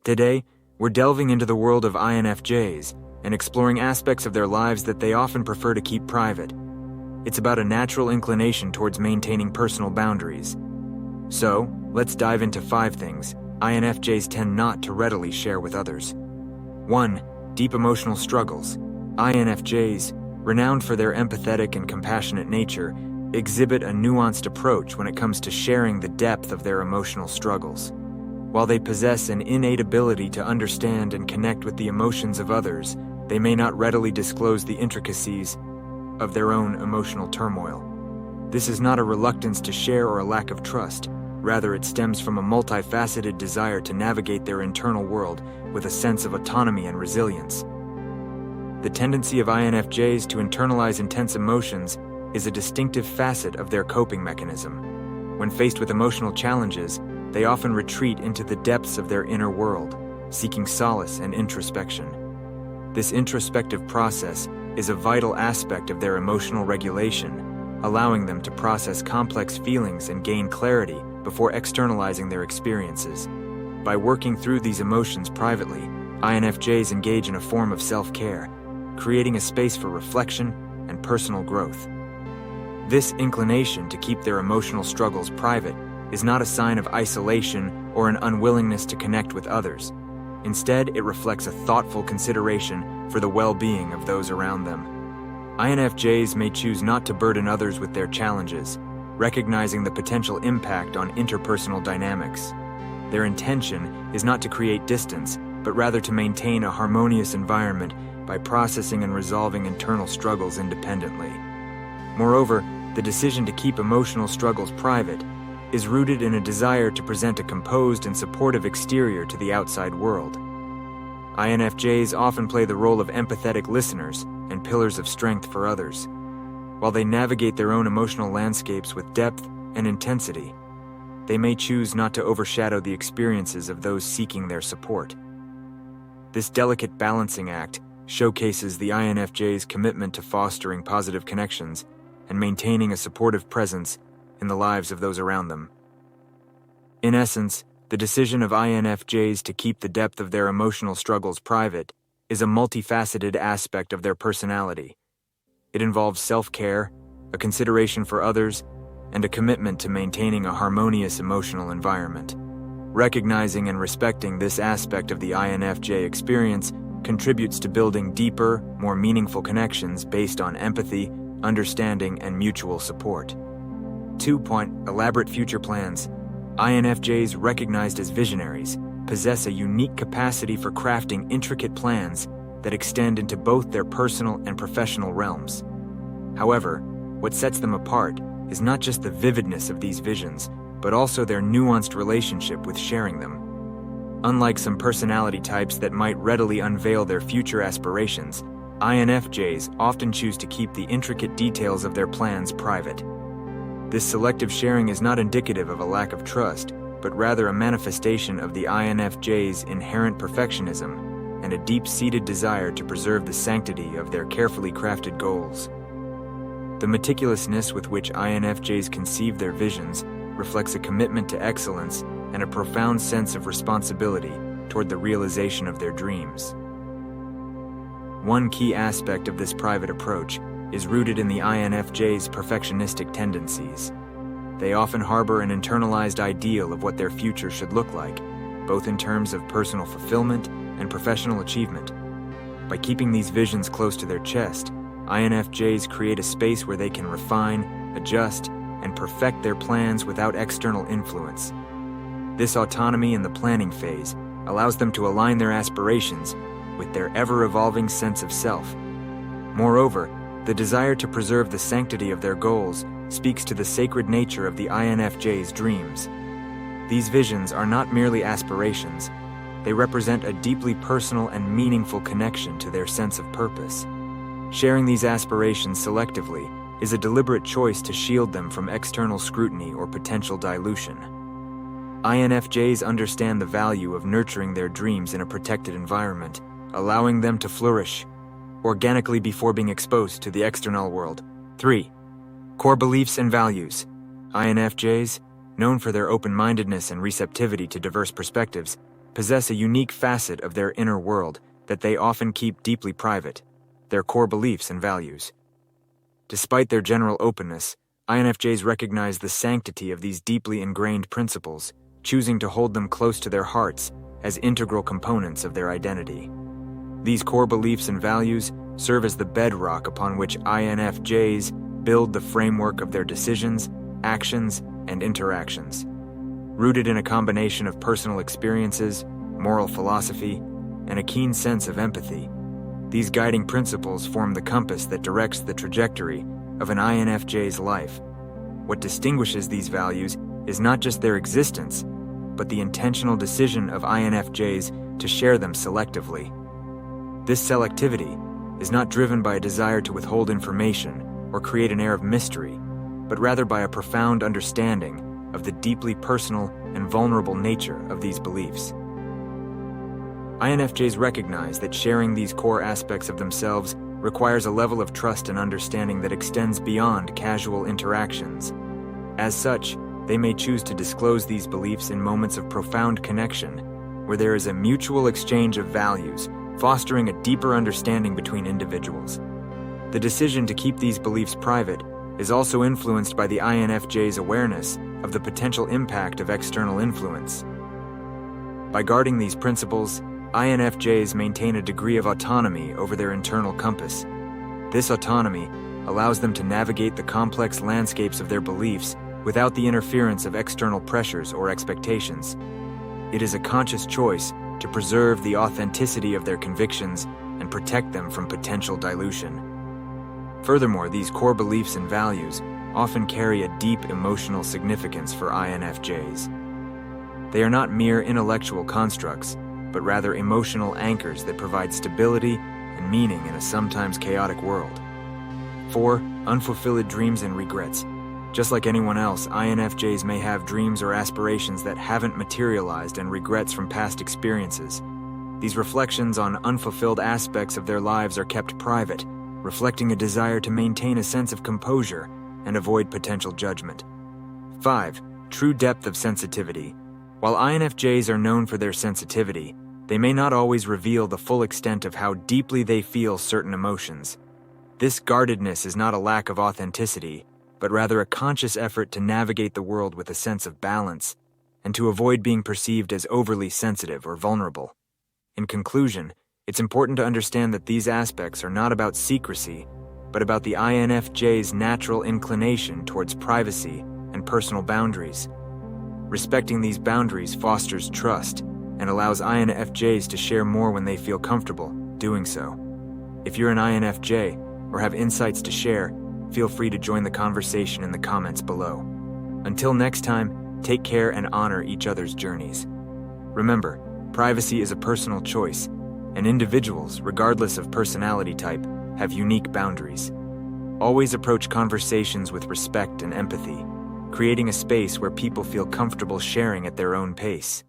Today, we're delving into the world of INFJs and exploring aspects of their lives that they often prefer to keep private. It's about a natural inclination towards maintaining personal boundaries. So, let's dive into 5 things INFJs tend not to readily share with others. 1. Deep emotional struggles. INFJs, renowned for their empathetic and compassionate nature, exhibit a nuanced approach when it comes to sharing the depth of their emotional struggles. While they possess an innate ability to understand and connect with the emotions of others, they may not readily disclose the intricacies of their own emotional turmoil. This is not a reluctance to share or a lack of trust. Rather, it stems from a multifaceted desire to navigate their internal world with a sense of autonomy and resilience. The tendency of INFJs to internalize intense emotions is a distinctive facet of their coping mechanism. When faced with emotional challenges, they often retreat into the depths of their inner world, seeking solace and introspection. This introspective process is a vital aspect of their emotional regulation, allowing them to process complex feelings and gain clarity before externalizing their experiences. By working through these emotions privately, INFJs engage in a form of self-care, creating a space for reflection and personal growth. This inclination to keep their emotional struggles private is not a sign of isolation or an unwillingness to connect with others. Instead, it reflects a thoughtful consideration for the well-being of those around them. INFJs may choose not to burden others with their challenges, recognizing the potential impact on interpersonal dynamics. Their intention is not to create distance, but rather to maintain a harmonious environment by processing and resolving internal struggles independently. Moreover, the decision to keep emotional struggles private is rooted in a desire to present a composed and supportive exterior to the outside world. INFJs often play the role of empathetic listeners and pillars of strength for others. While they navigate their own emotional landscapes with depth and intensity, they may choose not to overshadow the experiences of those seeking their support. This delicate balancing act showcases the INFJ's commitment to fostering positive connections and maintaining a supportive presence in the lives of those around them. In essence, the decision of INFJs to keep the depth of their emotional struggles private is a multifaceted aspect of their personality. It involves self-care, a consideration for others, and a commitment to maintaining a harmonious emotional environment. Recognizing and respecting this aspect of the INFJ experience contributes to building deeper, more meaningful connections based on empathy, understanding, and mutual support. 2. Elaborate future plans. INFJs, recognized as visionaries, possess a unique capacity for crafting intricate plans that extend into both their personal and professional realms. However, what sets them apart is not just the vividness of these visions, but also their nuanced relationship with sharing them. Unlike some personality types that might readily unveil their future aspirations, INFJs often choose to keep the intricate details of their plans private. This selective sharing is not indicative of a lack of trust, but rather a manifestation of the INFJ's inherent perfectionism and a deep-seated desire to preserve the sanctity of their carefully crafted goals. The meticulousness with which INFJs conceive their visions reflects a commitment to excellence and a profound sense of responsibility toward the realization of their dreams. One key aspect of this private approach is rooted in the INFJ's perfectionistic tendencies. They often harbor an internalized ideal of what their future should look like, both in terms of personal fulfillment and professional achievement. By keeping these visions close to their chest, INFJs create a space where they can refine, adjust, and perfect their plans without external influence. This autonomy in the planning phase allows them to align their aspirations with their ever-evolving sense of self. Moreover, the desire to preserve the sanctity of their goals speaks to the sacred nature of the INFJ's dreams. These visions are not merely aspirations. They represent a deeply personal and meaningful connection to their sense of purpose. Sharing these aspirations selectively is a deliberate choice to shield them from external scrutiny or potential dilution. INFJs understand the value of nurturing their dreams in a protected environment, allowing them to flourish organically before being exposed to the external world. 3. Core beliefs and values. INFJs, known for their open-mindedness and receptivity to diverse perspectives, possess a unique facet of their inner world that they often keep deeply private: their core beliefs and values. Despite their general openness, INFJs recognize the sanctity of these deeply ingrained principles, choosing to hold them close to their hearts as integral components of their identity. These core beliefs and values serve as the bedrock upon which INFJs build the framework of their decisions, actions, and interactions. Rooted in a combination of personal experiences, moral philosophy, and a keen sense of empathy, these guiding principles form the compass that directs the trajectory of an INFJ's life. What distinguishes these values is not just their existence, but the intentional decision of INFJs to share them selectively. This selectivity is not driven by a desire to withhold information or create an air of mystery, but rather by a profound understanding of the deeply personal and vulnerable nature of these beliefs. INFJs recognize that sharing these core aspects of themselves requires a level of trust and understanding that extends beyond casual interactions. As such, they may choose to disclose these beliefs in moments of profound connection, where there is a mutual exchange of values, fostering a deeper understanding between individuals. The decision to keep these beliefs private is also influenced by the INFJ's awareness of the potential impact of external influence. By guarding these principles, INFJs maintain a degree of autonomy over their internal compass. This autonomy allows them to navigate the complex landscapes of their beliefs without the interference of external pressures or expectations. It is a conscious choice to preserve the authenticity of their convictions and protect them from potential dilution. Furthermore, these core beliefs and values often carry a deep emotional significance for INFJs. They are not mere intellectual constructs, but rather emotional anchors that provide stability and meaning in a sometimes chaotic world. 4. Unfulfilled dreams and regrets. Just like anyone else, INFJs may have dreams or aspirations that haven't materialized and regrets from past experiences. These reflections on unfulfilled aspects of their lives are kept private, reflecting a desire to maintain a sense of composure and avoid potential judgment. 5. True depth of sensitivity. While INFJs are known for their sensitivity, they may not always reveal the full extent of how deeply they feel certain emotions. This guardedness is not a lack of authenticity, but rather a conscious effort to navigate the world with a sense of balance and to avoid being perceived as overly sensitive or vulnerable. In conclusion, it's important to understand that these aspects are not about secrecy, but about the INFJ's natural inclination towards privacy and personal boundaries. Respecting these boundaries fosters trust and allows INFJs to share more when they feel comfortable doing so. If you're an INFJ or have insights to share, feel free to join the conversation in the comments below. Until next time, take care and honor each other's journeys. Remember, privacy is a personal choice, and individuals, regardless of personality type, have unique boundaries. Always approach conversations with respect and empathy, creating a space where people feel comfortable sharing at their own pace.